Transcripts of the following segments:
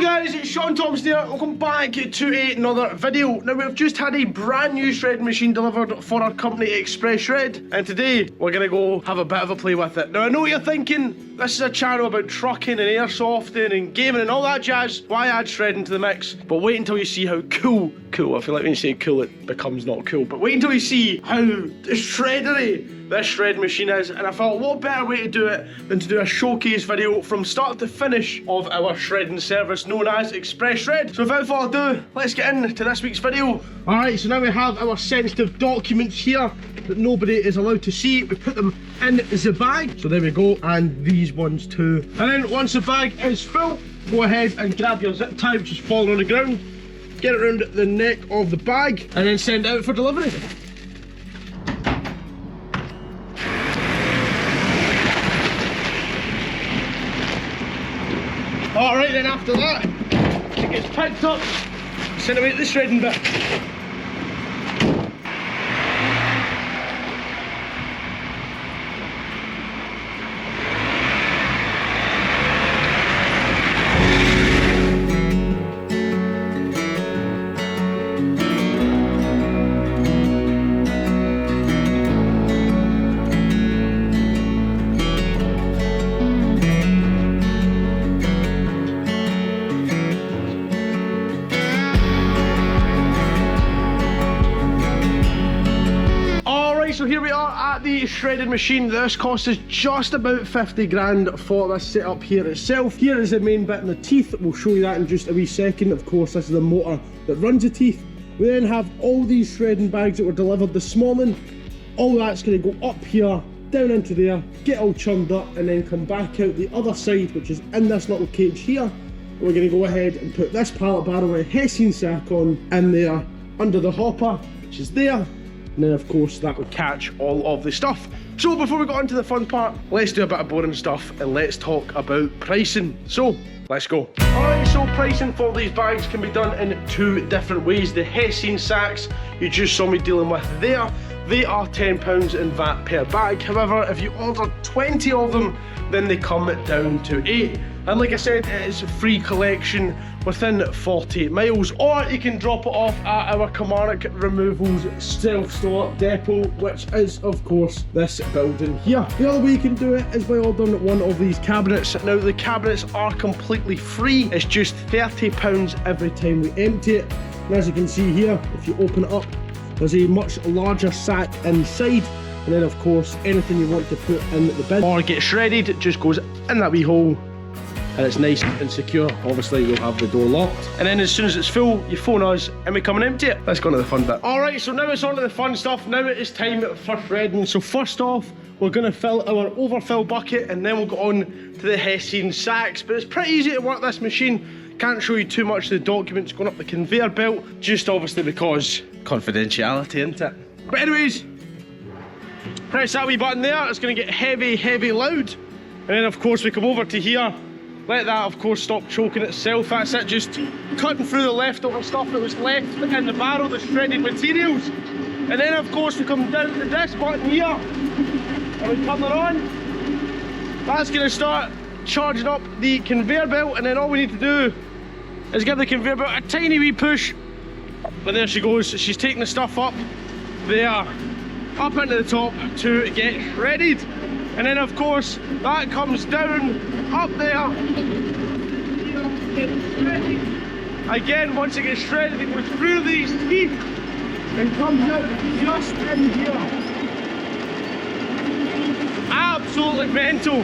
Guys, it's Shaun Thomson here. Welcome back to another video. Now we've just had a brand new shredding machine delivered for our company Xpress Shred, and today we're gonna go have a bit of a play with it. Now I know what you're thinking, this is a channel about trucking and airsofting and gaming and all that jazz. Why add shredding to the mix? But wait until you see how cool, I feel like when you say cool it becomes not cool, but wait until you see how shreddery this shred machine is, and I thought what better way to do it than to do a showcase video from start to finish of our shredding service known as Xpress Shred. So without further ado, let's get into this week's video. Alright, so now we have our sensitive documents here that nobody is allowed to see. We put them in the bag, so there we go, and these ones too. And then once the bag is full, go ahead and grab your zip tie which is falling on the ground, get it around the neck of the bag, and then send it out for delivery. Alright, then after that, it gets picked up, sent away to the shredding bit. So here we are at the shredded machine. This cost us just about 50 grand for this setup here itself. Here is the main bit and the teeth. We'll show you that in just a wee second. Of course, this is the motor that runs the teeth. We then have all these shredding bags that were delivered this morning. All that's going to go up here, down into there, get all churned up, and then come back out the other side, which is in this little cage here. We're going to go ahead and put this pallet barrel with a Hessian sack on in there under the hopper, which is there. And then of course that will catch all of the stuff. So before we go on to the fun part, let's do a bit of boring stuff and let's talk about pricing. So let's go. Alright, so pricing for these bags can be done in two different ways. The Hessian sacks you just saw me dealing with there, they are £10 in VAT per bag. However, if you order 20 of them, then they come down to 8. And like I said, it is a free collection within 40 miles, or you can drop it off at our Kilmarnock removals self-store depot, which is of course this building here. The other way you can do it is by ordering one of these cabinets. Now the cabinets are completely free, it's just £30 every time we empty it. And as you can see here, if you open it up, there's a much larger sack inside, and then of course anything you want to put in the bin or get shredded, it just goes in that wee hole. And it's nice and secure. Obviously you'll have the door locked, and then as soon as it's full you phone us and we come and empty it. Let's go on to the fun bit. Alright, so now it's on to the fun stuff. Now it is time for shredding. So first off, we're going to fill our overfill bucket, and then we'll go on to the Hessian sacks. But it's pretty easy to work this machine. Can't show you too much of the documents going up the conveyor belt, just obviously because confidentiality, isn't it? But anyways, press that wee button there, it's going to get heavy loud, and then of course we come over to here. Let that, of course, stop choking itself. That's it, just cutting through the leftover stuff that was left in the barrel, the shredded materials. And then, of course, we come down to this button here, and we turn it on. That's going to start charging up the conveyor belt, and then all we need to do is give the conveyor belt a tiny wee push. And there she goes. She's taking the stuff up there, up into the top to get shredded. And then of course that comes down up there. Again, once it gets shredded, it goes through these teeth and comes out just in here. Absolutely mental.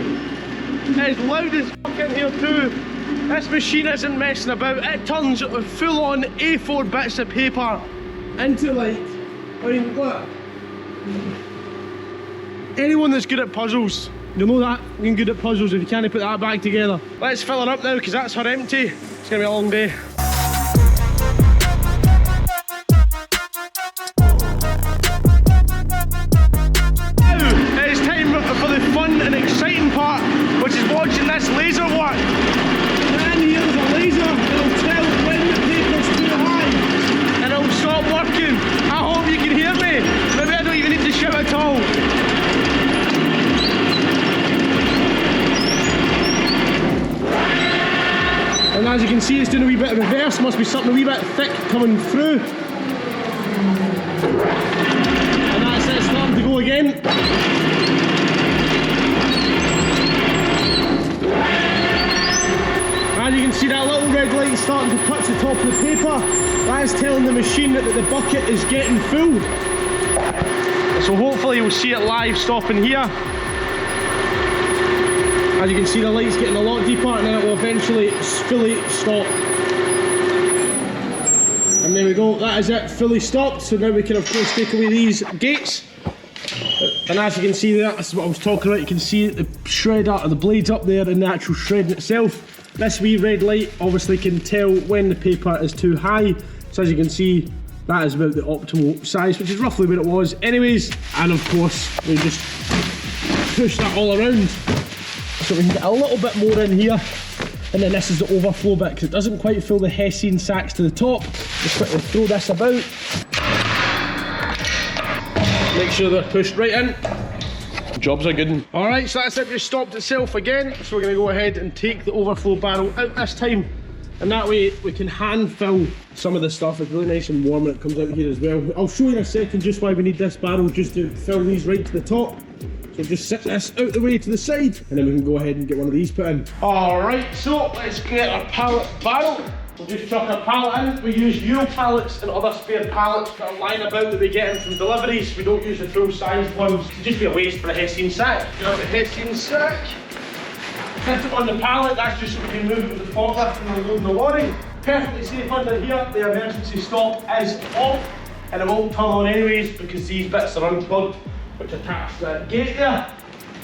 It's loud as fuck in here too. This machine isn't messing about. It turns full on A4 bits of paper into like, I mean, look. Anyone that's good at puzzles, you'll know that being good at puzzles if you can't put that bag together. Let's fill her up now because that's her empty. It's going to be a long day. Now it's time for the fun and exciting part, which is watching this laser work. And here's a laser, it'll tell when the paper's too high and it'll stop working. I hope you can hear me. Maybe I don't even need to shout at all. And as you can can see it's doing a wee bit of reverse, must be something a wee bit thick coming through. And that's it, starting to go again. As you can see, that little red light is starting to touch the top of the paper. That is telling the machine that the bucket is getting full. So hopefully you'll see it live stopping here. As you can see, the light's getting a lot deeper and then it will eventually fully stop. And there we go, that is it, fully stopped. So now we can of course take away these gates. And as you can see, that's what I was talking about. You can see the shredder, or the blades up there in the actual shredding itself. This wee red light obviously can tell when the paper is too high. So as you can see, that is about the optimal size, which is roughly what it was anyways. And of course, we just push that all around. So we can get a little bit more in here. And then this is the overflow bit, because it doesn't quite fill the hessian sacks to the top. Just quickly throw this about. Make sure they're pushed right in. Job's a good one. Alright, so that's it, just stopped itself again. So we're going to go ahead and take the overflow barrel out this time. And that way we can hand fill some of the stuff. It's really nice and warm when it comes out here as well. I'll show you in a second just why we need this barrel, just to fill these right to the top. So just sit this out the way to the side, and then we can go ahead and get one of these put in. Alright, so let's get our pallet barrel. We'll just chuck our pallet in. We use Euro pallets and other spare pallets that are lying about that we get in from deliveries. We don't use the full size ones. It'd just be a waste for a hessian sack. Grab the hessian sack, fit it on the pallet. That's just so we can move it with the forklift and unload the lorry. Perfectly safe under here. The emergency stop is off, and it won't turn on anyways because these bits are unplugged, which attach to that gate there.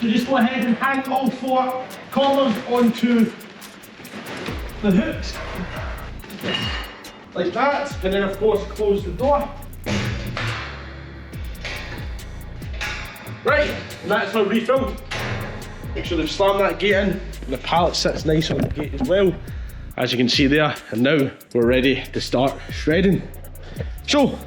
So just go ahead and hang all 4 collars onto the hooks, like that, and then of course close the door. Right, and that's now refilled. Make sure they've slammed that gate in, and the pallet sits nice on the gate as well, as you can see there. And now we're ready to start shredding. So,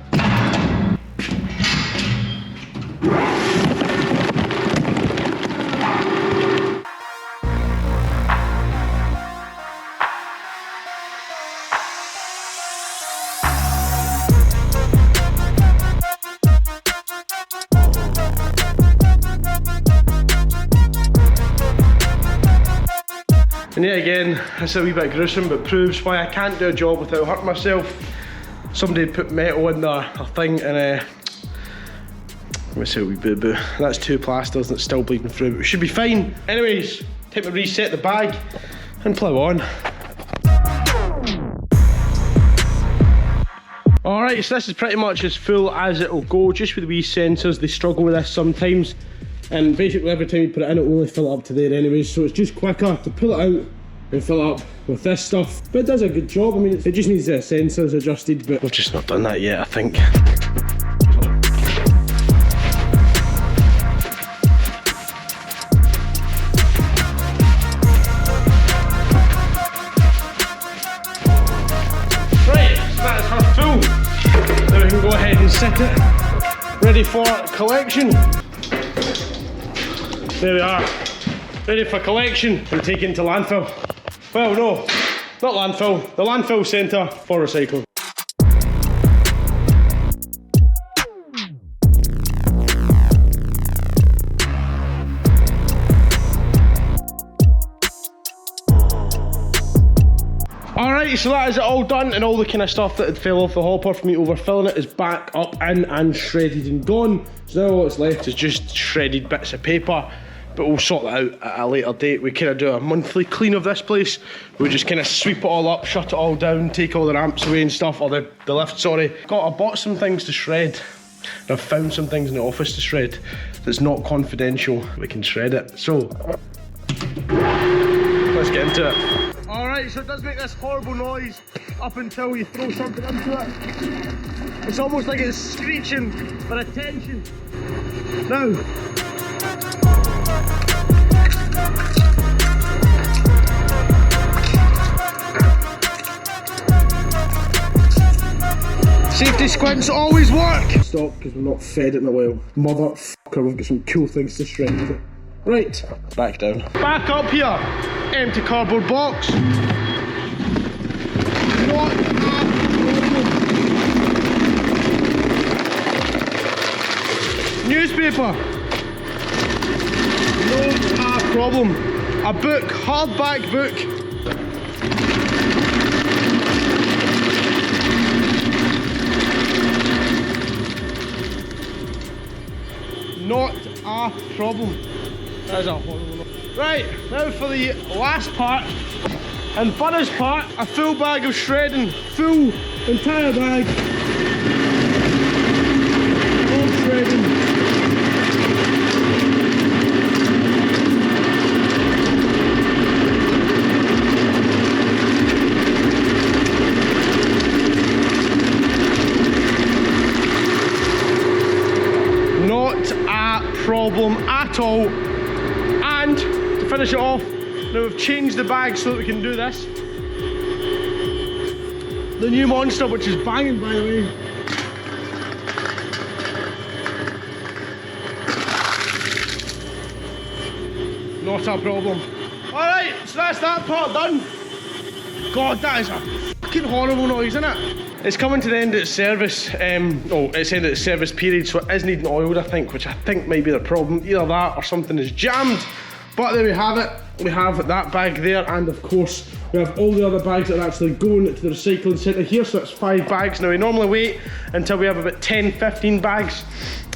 and yet again, it's a wee bit gruesome, but proves why I can't do a job without hurting myself. Somebody put metal in their thing, and let me say a wee boo-boo. That's 2 plasters and it's still bleeding through, but we should be fine. Anyways, time to reset the bag and plough on. Alright, so this is pretty much as full as it'll go, just with the wee sensors. They struggle with this sometimes. And basically every time you put it in, it will only fill it up to there anyways, so it's just quicker to pull it out and fill it up with this stuff. But it does a good job. I mean, it just needs the sensors adjusted, but we've just not done that yet, I think. Right, so that is her full. Now we can go ahead and set it, ready for collection. There we are, ready for collection and taken to landfill. Well, no, not landfill, the landfill centre for recycling. Alright, so that is it all done, and all the kind of stuff that had fell off the hopper from me overfilling it is back up in and shredded and gone. So now all that's left is just shredded bits of paper. But we'll sort that out at a later date. We kind of do a monthly clean of this place. We just kind of sweep it all up, shut it all down, take all the ramps away and stuff, or the lift, sorry. I bought some things to shred. And I've found some things in the office to shred that's not confidential. We can shred it. So, let's get into it. Alright, so it does make this horrible noise up until you throw something into it. It's almost like it's screeching for attention. Now, safety squints always work! Stop, because we're not fed it in a while. Motherfucker, we've got some cool things to shred with it. Right, back down. Back up here, empty cardboard box. paper. Not a problem. A book, hardback book. Not a problem. That is a horrible. Right, now for the last part and funnest part, a full bag of shredding. Full, entire bag. All shredding. Not a problem at all. And to finish it off, now we've changed the bag so that we can do this. The new Monster, which is banging by the way. Not a problem. Alright, so that's that part done. God, that is a fucking horrible noise, isn't it? It's coming to the end of its service. It's end of its service period, so it is needing oiled, I think, which I think might be the problem. Either that or something is jammed. But there we have it. We have that bag there, and of course we have all the other bags that are actually going to the recycling centre here, so it's 5 bags. Now we normally wait until we have about 10-15 bags,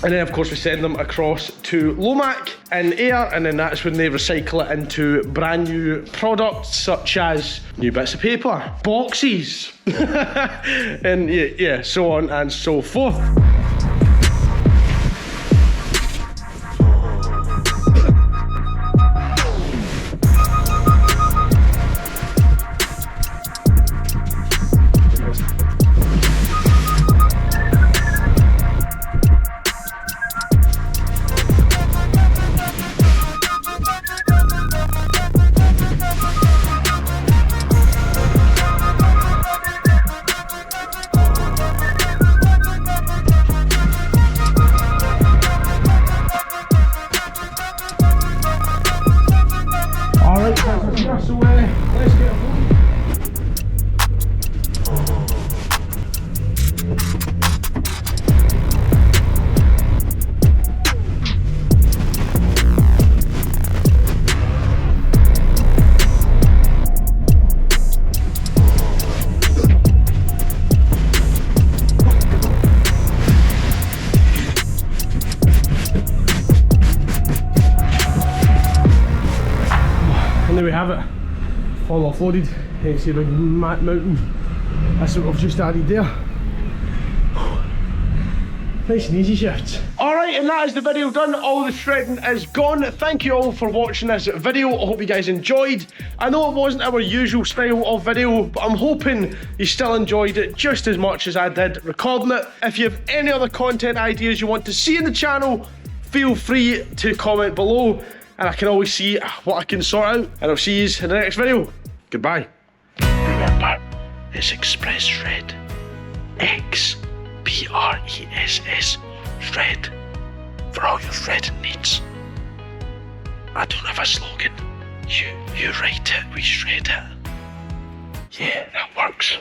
and then of course we send them across to Lomac in Ayr, and then that's when they recycle it into brand new products such as new bits of paper, boxes, and yeah, so on and so forth. So let's get home. And there we have it. All offloaded. You can see a big mountain. That's what we've just added there. Nice and easy shifts. Alright, and that is the video done. All the shredding is gone. Thank you all for watching this video. I hope you guys enjoyed. I know it wasn't our usual style of video, but I'm hoping you still enjoyed it just as much as I did recording it. If you have any other content ideas you want to see in the channel, feel free to comment below, and I can always see what I can sort out. And I'll see you in the next video. Goodbye. Remember, it's Xpress Shred. Xpress Shred. For all your shredding needs. I don't have a slogan. You write it, we shred it. Yeah, that works.